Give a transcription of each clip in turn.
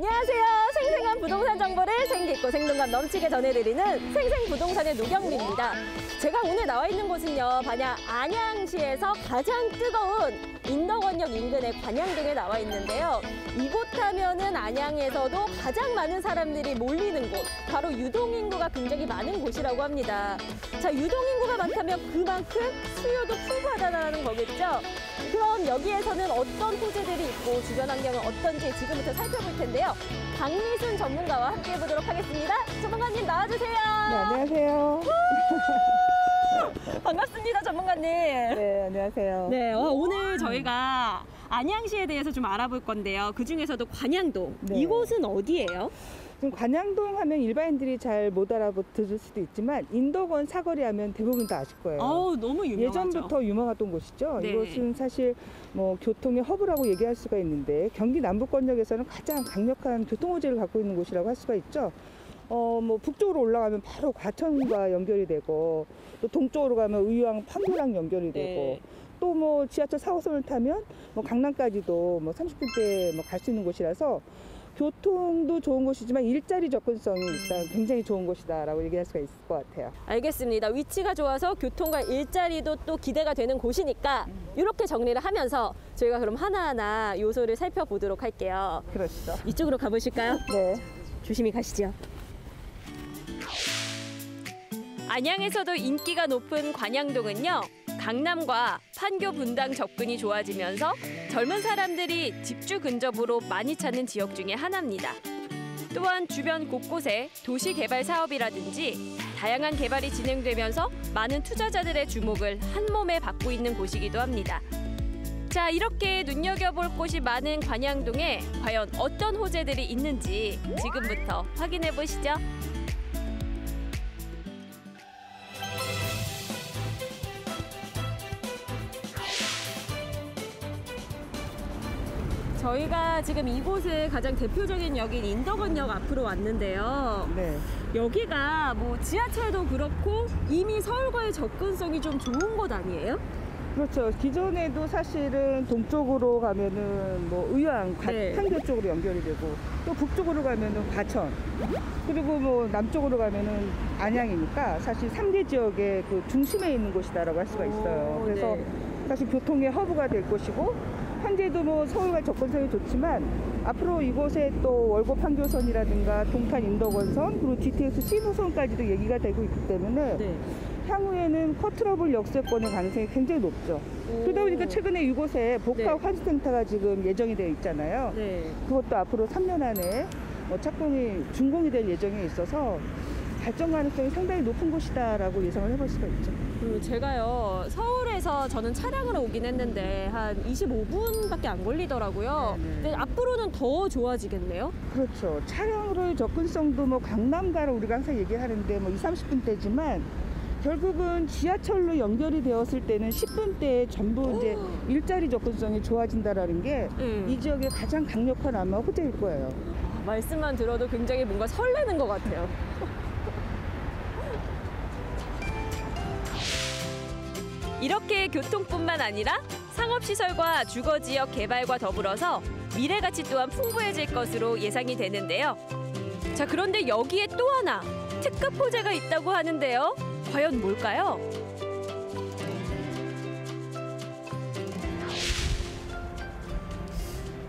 안녕하세요. 생생한 부동산 정보를 생기있고 생동감 넘치게 전해드리는 생생부동산의 노경미입니다. 제가 오늘 나와 있는 곳은요, 반야 안양시에서 가장 뜨거운 인덕원역 인근의 관양동에 나와 있는데요. 이곳 하면은 안양에서도 가장 많은 사람들이 몰리는 곳, 바로 유동인구가 굉장히 많은 곳이라고 합니다. 자, 유동인구가 많다면 그만큼 수요도 풍부하다는 거겠죠? 그럼 여기에서는 어떤 호재들이 있고 주변 환경은 어떤지 지금부터 살펴볼 텐데요. 박미순 전문가와 함께 해보도록 하겠습니다. 전문가님 나와주세요. 네, 안녕하세요. 반갑습니다, 전문가님. 네, 안녕하세요. 네, 오늘 저희가 안양시에 대해서 좀 알아볼 건데요. 그중에서도 관양동, 네. 이곳은 어디예요? 지금 관양동 하면 일반인들이 잘 못 알아들을 수도 있지만 인덕원 사거리 하면 대부분 다 아실 거예요. 너무 유명하죠. 예전부터 유명했던 곳이죠. 네. 이곳은 사실 뭐 교통의 허브라고 얘기할 수가 있는데 경기 남부권역에서는 가장 강력한 교통 호재를 갖고 있는 곳이라고 할 수가 있죠. 뭐 북쪽으로 올라가면 바로 과천과 연결이 되고, 또 동쪽으로 가면 의왕 판교랑 연결이 되고, 네. 또 뭐 지하철 4호선을 타면 뭐 강남까지도 뭐 30분대에 뭐 갈 수 있는 곳이라서 교통도 좋은 곳이지만 일자리 접근성이 일단 굉장히 좋은 곳이다라고 얘기할 수가 있을 것 같아요. 알겠습니다. 위치가 좋아서 교통과 일자리도 또 기대가 되는 곳이니까 이렇게 정리를 하면서 저희가 그럼 하나하나 요소를 살펴보도록 할게요. 그렇죠. 이쪽으로 가보실까요? 네. 조심히 가시죠. 안양에서도 인기가 높은 관양동은요, 강남과 판교 분당 접근이 좋아지면서 젊은 사람들이 집주 근접으로 많이 찾는 지역 중에 하나입니다. 또한 주변 곳곳에 도시 개발 사업이라든지 다양한 개발이 진행되면서 많은 투자자들의 주목을 한몸에 받고 있는 곳이기도 합니다. 자, 이렇게 눈여겨볼 곳이 많은 관양동에 과연 어떤 호재들이 있는지 지금부터 확인해 보시죠. 저희가 지금 이곳의 가장 대표적인 역인 인덕원역 앞으로 왔는데요. 네. 여기가 뭐 지하철도 그렇고 이미 서울과의 접근성이 좀 좋은 곳 아니에요? 그렇죠. 기존에도 사실은 동쪽으로 가면은 뭐 의왕, 네. 판교 쪽으로 연결이 되고, 또 북쪽으로 가면은 과천, 그리고 뭐 남쪽으로 가면은 안양이니까 사실 3대 지역의 그 중심에 있는 곳이다라고 할 수가 있어요. 그래서 네. 사실 교통의 허브가 될 곳이고, 현재도 뭐 서울과 접근성이 좋지만 앞으로 이곳에 또 월곡 판교선이라든가 동탄 인덕원선, 그리고 GTX 15선까지도 얘기가 되고 있기 때문에 네. 향후에는 커트러블 역세권의 가능성이 굉장히 높죠. 그러다 보니까 최근에 이곳에 복합 네. 환수센터가 지금 예정이 되어 있잖아요. 네. 그것도 앞으로 3년 안에 착공이 준공이 될 예정에 있어서 발전 가능성이 상당히 높은 곳이다라고 예상을 해볼 수가 있죠. 제가요, 서울에서 저는 차량으로 오긴 했는데 한 25분밖에 안 걸리더라고요. 네네. 근데 앞으로는 더 좋아지겠네요? 그렇죠. 차량으로의 접근성도 뭐 강남가로 우리가 항상 얘기하는데 뭐 20-30분대지만 결국은 지하철로 연결이 되었을 때는 10분대에 전부 이제 일자리 접근성이 좋아진다라는 게 이 지역의 가장 강력한 아마 호재일 거예요. 말씀만 들어도 굉장히 뭔가 설레는 것 같아요. 이렇게 교통뿐만 아니라 상업시설과 주거지역 개발과 더불어서 미래가치 또한 풍부해질 것으로 예상이 되는데요. 자, 그런데 여기에 또 하나 특급 호재가 있다고 하는데요. 과연 뭘까요?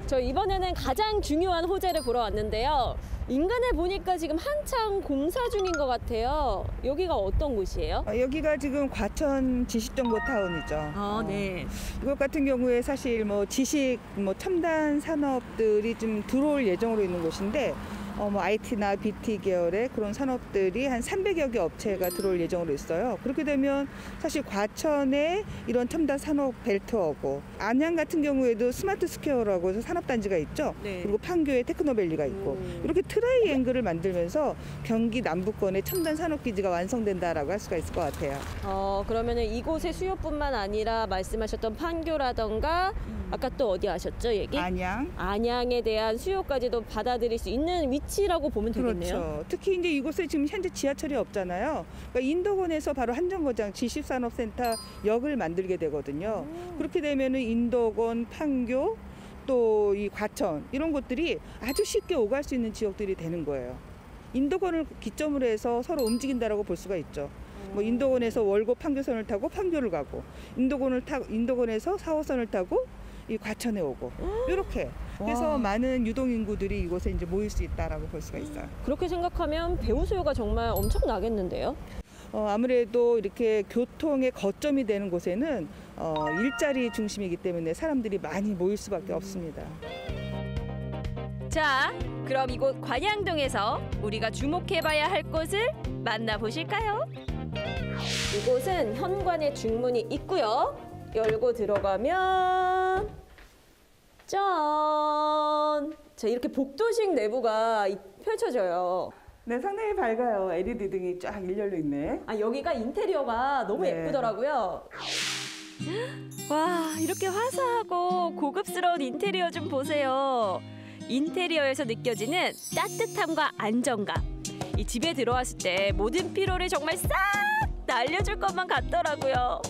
저 이번에는 가장 중요한 호재를 보러 왔는데요. 인근에 보니까 지금 한창 공사 중인 것 같아요. 여기가 어떤 곳이에요? 여기가 지금 과천 지식정보타운이죠. 네. 이것 같은 경우에 사실 뭐 지식, 뭐 첨단 산업들이 좀 들어올 예정으로 있는 곳인데, 뭐 IT나 BT 계열의 그런 산업들이 한 300여 개 업체가 들어올 예정으로 있어요. 그렇게 되면 사실 과천에 이런 첨단 산업 벨트하고, 안양 같은 경우에도 스마트 스퀘어라고 해서 산업단지가 있죠. 네. 그리고 판교에 테크노밸리가 있고, 이렇게 트라이앵글을 만들면서 경기 남부권의 첨단 산업기지가 완성된다라고 할 수가 있을 것 같아요. 그러면은 이곳의 수요뿐만 아니라 말씀하셨던 판교라던가 아까 또 어디 하셨죠, 얘기? 안양. 안양에 대한 수요까지도 받아들일 수 있는 위치라고 보면 되겠네요. 그렇죠. 특히 이제 이곳에 지금 현재 지하철이 없잖아요. 그러니까 인덕원에서 바로 한정거장 지식산업센터 역을 만들게 되거든요. 그렇게 되면은 인덕원, 판교, 또 이 과천 이런 곳들이 아주 쉽게 오갈 수 있는 지역들이 되는 거예요. 인도권을 기점으로 해서 서로 움직인다라고 볼 수가 있죠. 뭐 인도권에서 월곡 판교선을 타고 판교를 가고, 인도권에서 4호선을 타고 이 과천에 오고, 이렇게. 그래서 와. 많은 유동 인구들이 이곳에 이제 모일 수 있다라고 볼 수가 있어요. 그렇게 생각하면 배우 수요가 정말 엄청나겠는데요. 아무래도 이렇게 교통의 거점이 되는 곳에는 일자리 중심이기 때문에 사람들이 많이 모일 수밖에 없습니다. 자, 그럼 이곳 관양동에서 우리가 주목해봐야 할 곳을 만나보실까요? 이곳은 현관에 중문이 있고요. 열고 들어가면 짠! 자, 이렇게 복도식 내부가 펼쳐져요. 네, 상당히 밝아요. LED 등이 쫙 일렬로 있네. 아, 여기가 인테리어가 너무 네. 예쁘더라고요. 와, 이렇게 화사하고 고급스러운 인테리어 좀 보세요. 인테리어에서 느껴지는 따뜻함과 안정감. 이 집에 들어왔을 때 모든 피로를 정말 싹 날려줄 것만 같더라고요.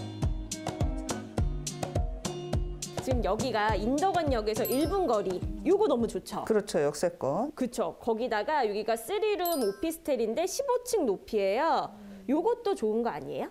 지금 여기가 인덕원역에서 1분 거리. 요거 너무 좋죠? 그렇죠, 역세권. 그쵸. 거기다가 여기가 3룸 오피스텔인데 15층 높이에요. 요것도 좋은 거 아니에요?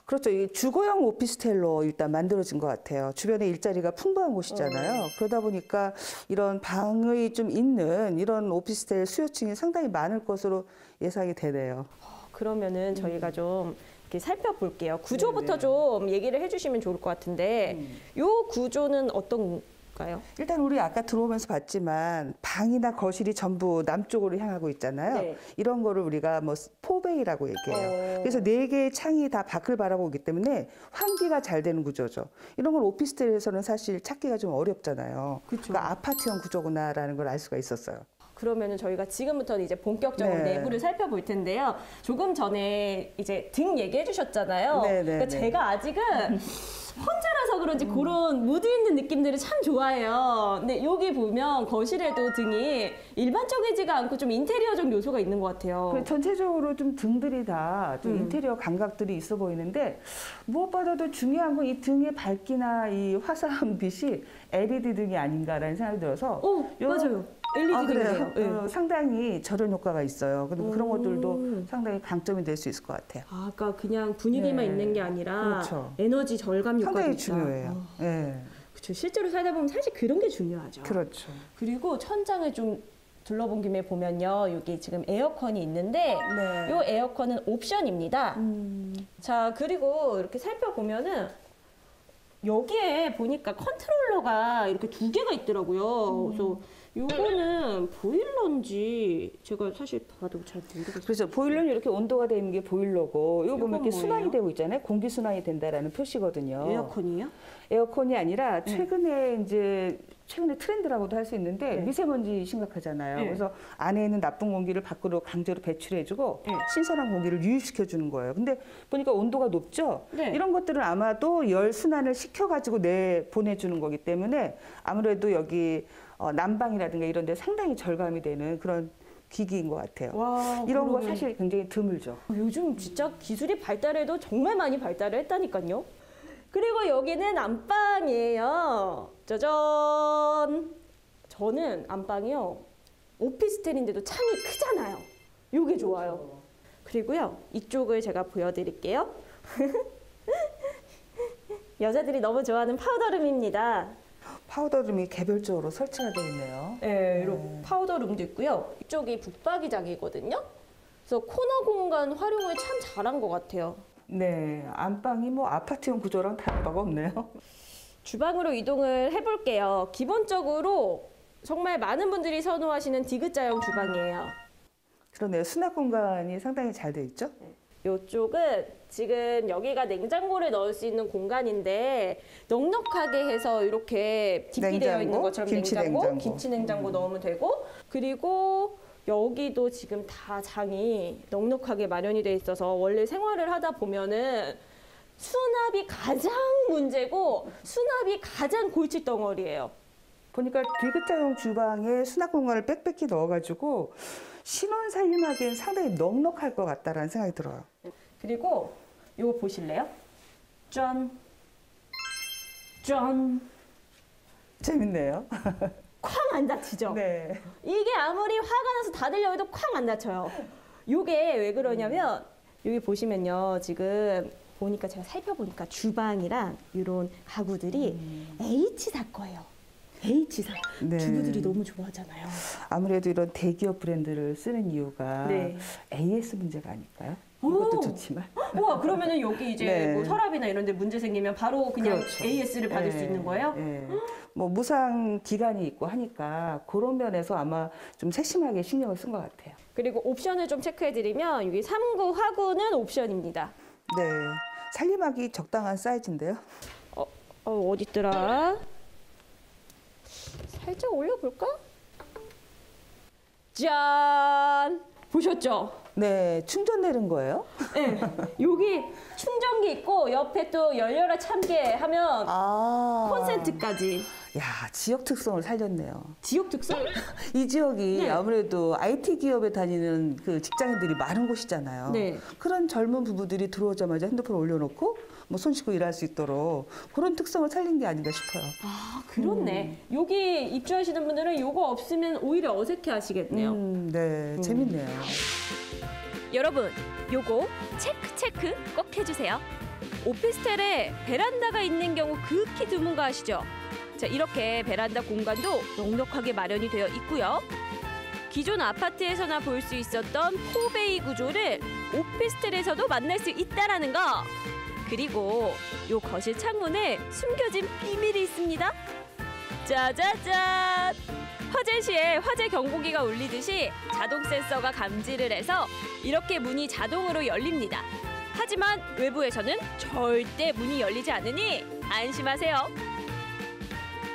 그렇죠. 이 주거형 오피스텔로 일단 만들어진 것 같아요. 주변에 일자리가 풍부한 곳이잖아요. 그러다 보니까 이런 방이 좀 있는 이런 오피스텔 수요층이 상당히 많을 것으로 예상이 되네요. 그러면은 저희가 좀 이렇게 살펴볼게요. 구조부터 네네. 좀 얘기를 해주시면 좋을 것 같은데 요 구조는 어떤가요? 일단 우리 아까 들어오면서 봤지만 방이나 거실이 전부 남쪽으로 향하고 있잖아요. 네. 이런 거를 우리가 뭐 포베이라고 얘기해요. 그래서 4개의 창이 다 밖을 바라보기 때문에 환기가 잘 되는 구조죠. 이런 걸 오피스텔에서는 사실 찾기가 좀 어렵잖아요. 그쵸. 그러니까 아파트형 구조구나라는 걸 알 수가 있었어요. 그러면은 저희가 지금부터는 이제 본격적으로 네. 내부를 살펴볼 텐데요. 조금 전에 이제 등 얘기해 주셨잖아요. 네, 네, 그러니까 네. 제가 아직은 혼자라서 그런지 그런 무드 있는 느낌들을 참 좋아해요. 근데 여기 보면 거실에도 등이 일반적이지가 않고 좀 인테리어적 요소가 있는 것 같아요. 전체적으로 좀 등들이 다 좀 인테리어 감각들이 있어 보이는데 무엇보다도 중요한 건 이 등의 밝기나 이 화사한 빛이 LED 등이 아닌가라는 생각이 들어서 맞아요. LED 그래요? 등이에요. 상당히 절연 효과가 있어요. 근데 그런 것들도 상당히 강점이 될 수 있을 것 같아요. 아, 그러니까 그냥 분위기만 네. 있는 게 아니라 그렇죠. 에너지 절감 효과도 상당히 있다. 중요해요. 네. 그렇죠. 실제로 살다 보면 사실 그런 게 중요하죠. 그렇죠. 그리고 천장을 좀 둘러본 김에 보면요. 여기 지금 에어컨이 있는데 네. 이 에어컨은 옵션입니다. 자, 그리고 이렇게 살펴보면은 여기에 보니까 컨트롤러가 이렇게 2개가 있더라고요. 그래서 요거는 보일러인지 제가 사실 봐도 잘 모르겠어요. 그래서 보일러는 이렇게 온도가 되어 있는 게 보일러고 이거 보면 이렇게 이건 순환이 뭐예요? 되고 있잖아요. 공기 순환이 된다라는 표시거든요. 에어컨이요? 에어컨이 아니라 최근에 트렌드라고도 할 수 있는데 미세먼지 심각하잖아요. 네. 그래서 안에 있는 나쁜 공기를 밖으로 강제로 배출해주고 신선한 공기를 유입시켜주는 거예요. 근데 보니까 온도가 높죠? 네. 이런 것들은 아마도 열 순환을 시켜가지고 보내주는 거기 때문에 아무래도 여기 난방이라든가 이런 데 상당히 절감이 되는 그런 기기인 것 같아요. 와, 이런 거 그러면 사실 굉장히 드물죠. 요즘 진짜 기술이 발달해도 정말 많이 발달을 했다니까요. 그리고 여기는 안방이에요. 짜잔! 저는 안방이요. 오피스텔인데도 창이 크잖아요. 요게 좋아요. 그리고요. 이쪽을 제가 보여드릴게요. 여자들이 너무 좋아하는 파우더룸입니다. 파우더룸이 개별적으로 설치가 되어 있네요. 네, 이렇게 파우더룸도 있고요. 이쪽이 북박이장이거든요. 그래서 코너 공간 활용을 참 잘한 것 같아요. 네, 안방이 뭐 아파트형 구조랑 다를 바가 없네요. 주방으로 이동을 해볼게요. 기본적으로 정말 많은 분들이 선호하시는 디귿자형 주방이에요. 그러네요. 수납 공간이 상당히 잘 돼 있죠? 이쪽은 지금 여기가 냉장고를 넣을 수 있는 공간인데 넉넉하게 해서 이렇게 디피되어 있는 것처럼 냉장고, 김치 냉장고 넣으면 되고, 그리고 여기도 지금 다 장이 넉넉하게 마련이 돼 있어서 원래 생활을 하다 보면은 수납이 가장 문제고 수납이 가장 골칫덩어리예요. 보니까 디귿자형 주방에 수납 공간을 빽빽히 넣어가지고 신혼 살림하기엔 상당히 넉넉할 것 같다라는 생각이 들어요. 그리고 이거 보실래요? 짠! 짠! 재밌네요. 쾅 안 닫히죠? 네. 이게 아무리 화가 나서 닫으려고 해도 쾅 안 닫혀요. 요게 왜 그러냐면 여기 보시면요. 지금 보니까 제가 살펴보니까 주방이랑 이런 가구들이 H사 거예요. H사. 네. 주부들이 너무 좋아하잖아요. 아무래도 이런 대기업 브랜드를 쓰는 이유가 네. AS 문제가 아닐까요? 오. 이것도 좋지만. 우와, 그러면은 여기 이제 네. 뭐 서랍이나 이런 데 문제 생기면 바로 그냥 그렇죠. AS를 받을 수 예, 있는 거예요? 예. 뭐 무상 기간이 있고 하니까 그런 면에서 아마 좀 세심하게 신경을 쓴 것 같아요. 그리고 옵션을 좀 체크해드리면 여기 3구 화구는 옵션입니다. 네. 살림하기 적당한 사이즈인데요. 어디 있더라? 살짝 올려볼까? 짠! 보셨죠? 네. 충전 내는 거예요? 네. 여기 충전기 있고 옆에 또 열려라 참게 하면 아. 콘센트까지. 야, 지역 특성을 살렸네요. 지역 특성? 이 지역이 네. 아무래도 IT 기업에 다니는 그 직장인들이 많은 곳이잖아요. 네. 그런 젊은 부부들이 들어오자마자 핸드폰 올려놓고 뭐 손 씻고 일할 수 있도록 그런 특성을 살린 게 아닌가 싶어요. 아, 그렇네. 여기 입주하시는 분들은 요거 없으면 오히려 어색해 하시겠네요. 네, 재밌네요. 여러분, 요거 체크 꼭 해주세요. 오피스텔에 베란다가 있는 경우 극히 드문 거 아시죠? 자, 이렇게 베란다 공간도 넉넉하게 마련이 되어 있고요. 기존 아파트에서나 볼 수 있었던 포베이 구조를 오피스텔에서도 만날 수 있다라는 거. 그리고 요 거실 창문에 숨겨진 비밀이 있습니다. 짜자잔! 화재 시에 화재 경보기가 울리듯이 자동 센서가 감지를 해서 이렇게 문이 자동으로 열립니다. 하지만 외부에서는 절대 문이 열리지 않으니 안심하세요.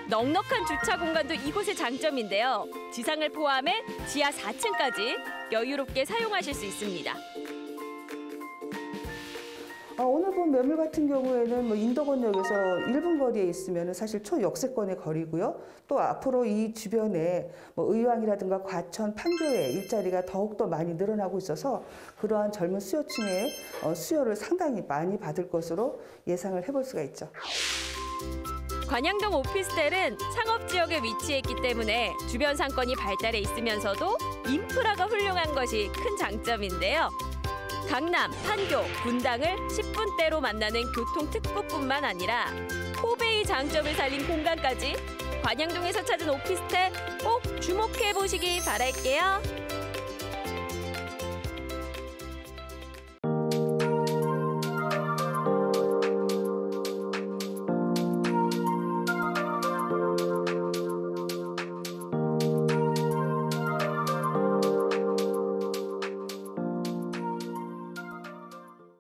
넉넉한 주차 공간도 이곳의 장점인데요. 지상을 포함해 지하 4층까지 여유롭게 사용하실 수 있습니다. 오늘 본 매물 같은 경우에는 뭐 인덕원역에서 1분 거리에 있으면 사실 초역세권의 거리고요. 또 앞으로 이 주변에 뭐 의왕이라든가 과천, 판교에 일자리가 더욱더 많이 늘어나고 있어서 그러한 젊은 수요층의 수요를 상당히 많이 받을 것으로 예상을 해볼 수가 있죠. 관양동 오피스텔은 상업지역에 위치해 있기 때문에 주변 상권이 발달해 있으면서도 인프라가 훌륭한 것이 큰 장점인데요. 강남, 판교, 분당을 10분대로 만나는 교통특구뿐만 아니라 포베이 장점을 살린 공간까지 관양동에서 찾은 오피스텔 꼭 주목해 보시기 바랄게요.